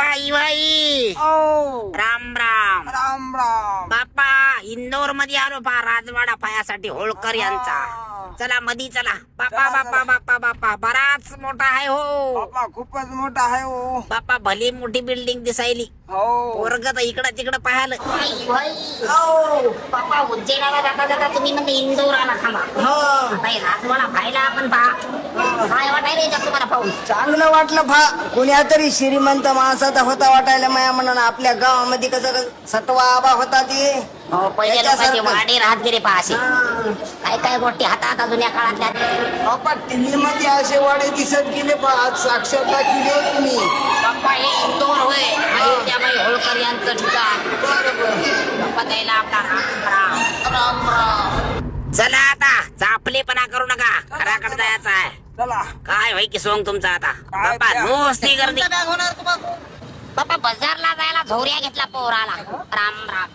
बाप्पा इवाई ओ राम राम राम राम. बाप्पा इंदोर मध्ये आलो पा राजवाडा पायासाठी होळकर यांचा. चला मधी चला बाप्पा बाप्पा बाप्पा बाप्पा बराच मोठा आहे हो बाप्पा खूपच मोठा आहे हो. बाप्पा भली मोठी बिल्डिंग दिसायली. हो वर्ग तर इकडं तिकडं पाहिलं. बाप्पा उज्जैनाला जाता जाता तुम्ही म्हणजे इंदोर आला थांबा. नाही राजवाडा पाहिला आपण पहा. काय वाटायला येतात तुम्हाला पाहून? चांगलं वाटलं भा. कुण्या तरी श्रीमंत माणसाचा होता वाटायला माया म्हणून. आपल्या गावामध्ये कसं सटवा आबा होता ते. हो पहिले लोकांचे त्याच्यासारखं. वाडे राहत गेले पहा असे. काय काय गोष्टी हातात जुन्या काळातल्या. बाप्पा टीव्ही मध्ये असे वाडे दिसत गेले पहा. आज साक्षात दाखवले हो तुम्ही. बाप्पा हे इंदोर होय. अयोध्याबाई होळकर यांचं ठिकाण. बाप्पा द्यायला आपला राम राम. राम राम. चला आता चापलेपणा करू नका. घराकडे जायचं आहे. चला काय होय की सोंग तुमचा आता. काय बाप्पा त्या- नुसती गर्दी. काय होणार तुम्हाला? बाप्पा बाजारला जायला झोऱ्या घेतला पोराला. राम राम.